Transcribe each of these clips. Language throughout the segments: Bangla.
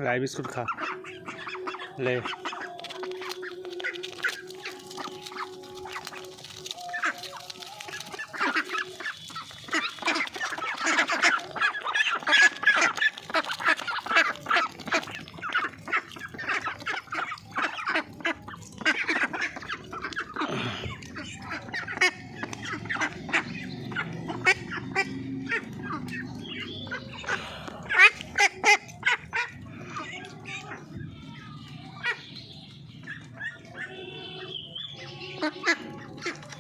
राई बिस्कुट खा ले।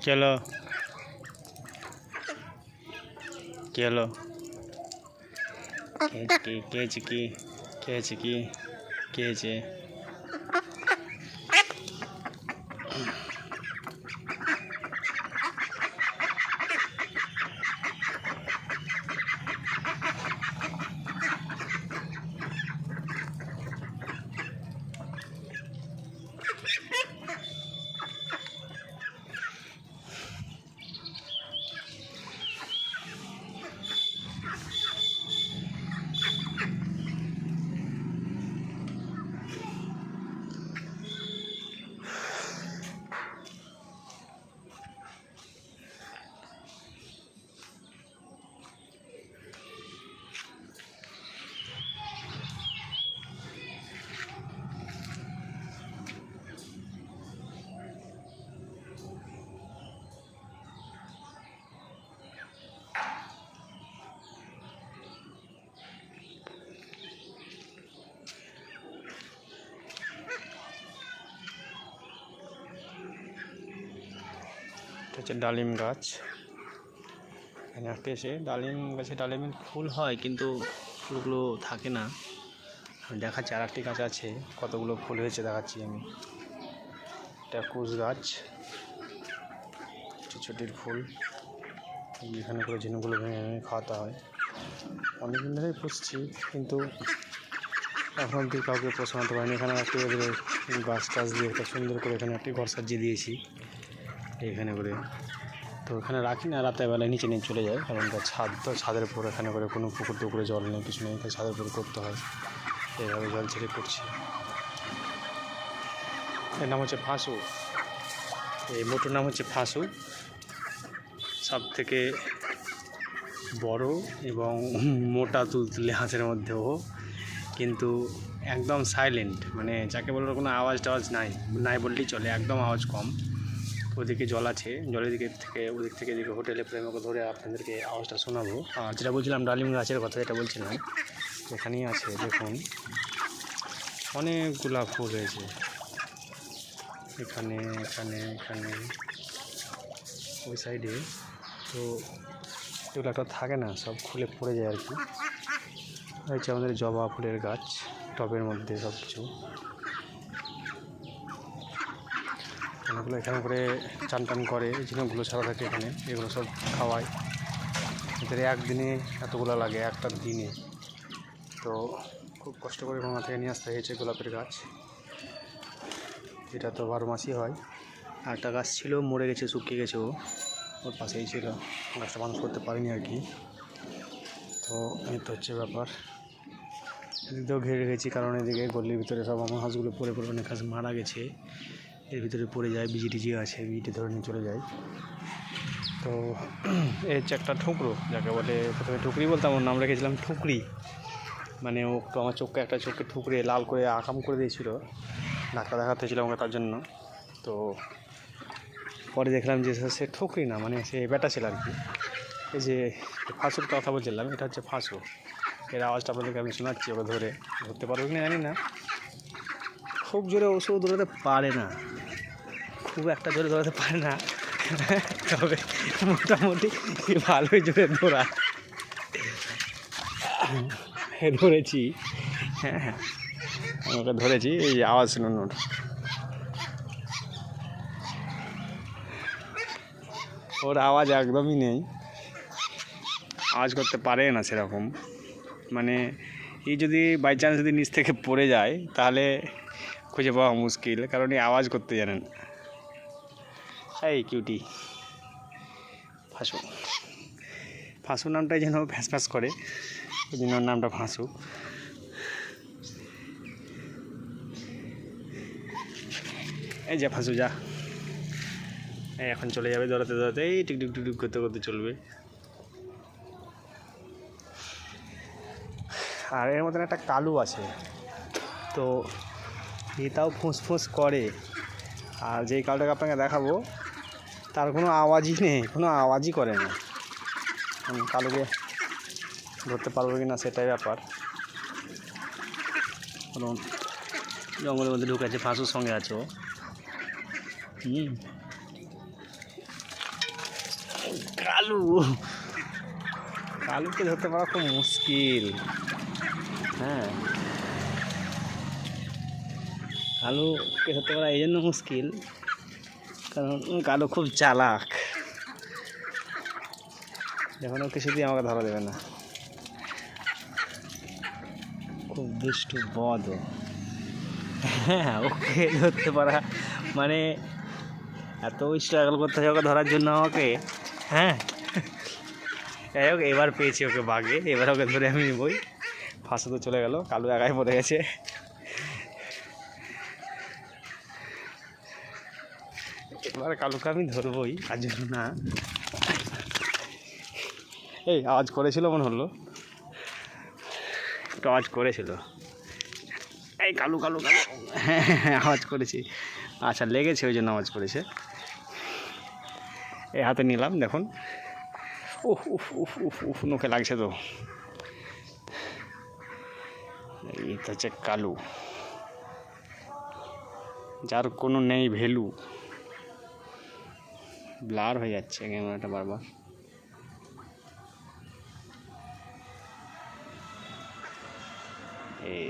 चलो चलो कैच হচ্ছে ডালিম গাছ। এখানে একটা এসে ডালিম গাছে ডালিমের ফুল হয়, কিন্তু ফুলগুলো থাকে না। আমি দেখাচ্ছি, আর একটি গাছ আছে, কতগুলো ফুল হয়েছে দেখাচ্ছি আমি। এটা কুশ গাছ, ছোটির ফুল। এখানে করে ঝিনুকগুলো ভেঙে ভেঙে খাওয়াতে হয়। অনেকদিন ধরেই পুষছি, কিন্তু এখন অব্দি কাউকে পোষাতে পারিনি। এখানে একটি গাছ টাছ দিয়ে একটা সুন্দর করে এখানে একটি ঘর সাজিয়ে দিয়েছি এখানে করে। তো এখানে রাখি না, রাতের বেলায় নিচে নিয়ে চলে যায়, কারণ তার ছাদ তো, ছাদের উপর এখানে করে কোনো পুকুর টুকুরে জল নেই, কিছু নেই, তাই ছাদের উপর করতে হয়। এইভাবে জল ছেড়ে করছি। এর নাম হচ্ছে ফাঁসু। এই মোটর নাম হচ্ছে ফাঁসু। সব থেকে বড় এবং মোটা তুলতুলে হাঁসের মধ্যেও, কিন্তু একদম সাইলেন্ট, মানে যাকে বলার কোনো আওয়াজ টাওয়াজ নাই বললেই চলে, একদম আওয়াজ কম। ওদিকে জল আছে, জলের দিকে থেকে ওদিক থেকে এদিকে হোটেলে প্রেমকে ধরে আপনাদেরকে আওয়াজটা শোনাবো। আর যেটা বলছিলাম ডালিম গাছের কথা, যেটা বলছিলাম, এখানেই আছে দেখুন, অনেকগুলা ফুল হয়েছে এখানে এখানে এখানে ওই সাইডে। তো এগুলো একটা থাকে না, সব খুলে পড়ে যায় আর কি। হচ্ছে আমাদের জবা ফুলের গাছ, টবের মধ্যে সব কিছু। এগুলো এখানে করে চান টান করে, এই জিনিসগুলো ছাড়া থাকে এখানে, এগুলো সব খাওয়ায়। এদের একদিনে এতগুলো লাগে, একটা দিনে। তো খুব কষ্ট করে ভাঙা থেকে নিয়ে আসতে হয়েছে গোলাপের গাছ। এটা তো 12 মাসই হয়। আর একটা গাছ ছিল, মরে গেছে, শুকিয়ে গেছে, ওর পাশেই ছিল, গাছটা মানুষ করতে পারিনি আর কি। তো এই তো হচ্ছে ব্যাপার। এদিকেও ঘিরে রেখেছি, কারণ এদিকে গলির ভিতরে সব আমার হাঁসগুলো পড়ে অনেক হাঁস মারা গেছে, এর ভিতরে পড়ে যায়, বিজি টিজি আছে, বিজিটি ধরে নিয়ে চলে যায়। তো এই হচ্ছে একটা ঠুকরো, যাকে বলে, প্রথমে ঠুকরি বলতাম, ওর নাম রেখেছিলাম ঠুকরি। মানে ও তো আমার চোখকে, একটা চোখকে ঠুকরে লাল করে আকাম করে দিয়েছিল, ডাক্তার দেখাতে হয়েছিল আমাকে তার জন্য। তো পরে দেখলাম যে সে ঠুকরি না, মানে সে বেটা ছিল আর কি। এই যে ফাঁসুর কথা বলছিলাম, এটা হচ্ছে ফাঁসু। এর আওয়াজটা আপনাদেরকে আমি শোনাচ্ছি, ওকে ধরতে পারবো কিনা জানি না। খুব জোরে ওষুধ দৌড়াতে পারে না, খুব একটা জোরে দৌড়াতে পারে না, তবে মোটামুটি ভালোই জোরে দৌড়ায়। ধরেছি, হ্যাঁ আমাকে ধরেছি, এই যে আওয়াজ শুনুন ওর। ওর আওয়াজ একদমই নেই, আওয়াজ করতে পারে না সেরকম। মানে এই যদি বাই চান্স যদি নিচ থেকে পড়ে যায়, তাহলে খুঁজে পাওয়া মুশকিল, কারণ এই আওয়াজ করতে জানেন। এই কিউটি ফাঁসু নামটাই যেন ফ্যাঁস ফ্যাঁস করে, ওই জন্য ওর নামটা ফাঁসু। এই যা ফাঁসু যা, এই এখন চলে যাবে দৌড়াতে দৌড়াতে, এই টিকটুক টুকটুক করতে করতে চলবে। আর এর মতন একটা কালু আছে, তো এটাও ফুঁস করে। আর যেই কালুটাকে আপনাকে দেখাবো তার কোনো আওয়াজই নেই, কোনো আওয়াজই করে না। কালুকে ধরতে পারবো কি না সেটাই ব্যাপার। কারণ জঙ্গলের মধ্যে ঢুকেছে, ফাঁসুর সঙ্গে আছে ও। কালুকে ধরতে পারা খুব মুশকিল। হ্যাঁ, কালুকে ধরতে পারা এই জন্য মুশকিল কারণ কালু খুব চালাক। যখন ও কিছু দিয়ে আমাকে ধরা দেবে না, খুব দুষ্টু বদ। হ্যাঁ, ওকে ধরতে পারা মানে এত স্ট্রাগল করতে হয় ওকে ধরার জন্য আমাকে। হ্যাঁ, যাই হোক, এবার পেয়েছি ওকে বাগে, এবার ওকে ধরে আমি নিবই। ফাঁসে তো চলে গেল, কালু একাই পড়ে গেছে। এবার কালুকে আমি ধরবই, তার জন্য না। এই আওয়াজ করেছিল মনে হলো, একটু আওয়াজ করেছিল। এই কালু কালু কালু, হ্যাঁ হ্যাঁ আওয়াজ করেছি। আচ্ছা, লেগেছে ওই জন্য আওয়াজ করেছে। এই হাতে নিলাম, দেখুন। উফ উফ উফ উফ উফ, নোকে লাগছে তো। এই তো হচ্ছে কালু, যার কোনো নেই ভ্যালু। ব্লার হয়ে যাচ্ছে ক্যামেরাটা বারবার।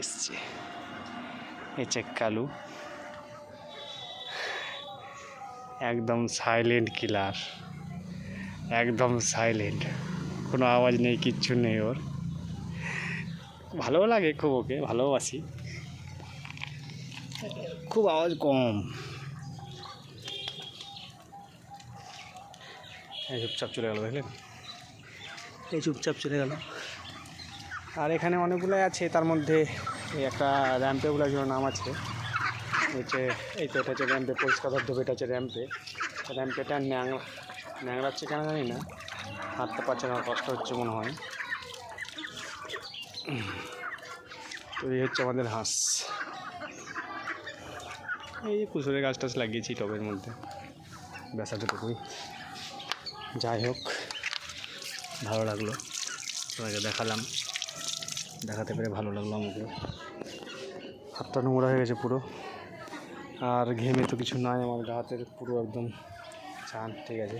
এসছে, হচ্ছে কালু, একদম সাইলেন্ট কিলার, একদম সাইলেন্ট, কোনো আওয়াজ নেই, কিচ্ছু নেই ওর। ভালো লাগে খুব, ওকে ভালোবাসি, খুব আওয়াজ কম। এই চুপচাপ চলে গেল, দেখলেন, এই চুপচাপ চলে গেল। আর এখানে অনেকগুলোই আছে, তার মধ্যে এই একটা র্যাম্পেগুলোর জন্য নাম আছে হচ্ছে, এই তো এটা হচ্ছে র্যাম্পে, পরিষ্কার ধবধবে, এটা হচ্ছে র্যাম্পেটা ন্যাংড়াচ্ছে কেন জানি না, হাঁটতে পারছে না, কষ্ট হচ্ছে মনে হয়। তো এই হচ্ছে আমাদের হাঁস। এই যে কুসুরের গাছ টাছ লাগিয়েছি টবের মধ্যে, ব্যাস এতটুকুই। যাই হোক, ভালো লাগলো, সবাইকে দেখালাম, দেখাতে পেরে ভালো লাগলো আমাকে। হাতটা নোংরা হয়ে গেছে পুরো, আর ঘেমে তো কিছু নাই আমার গা হাতের, পুরো একদম চান। ঠিক আছে।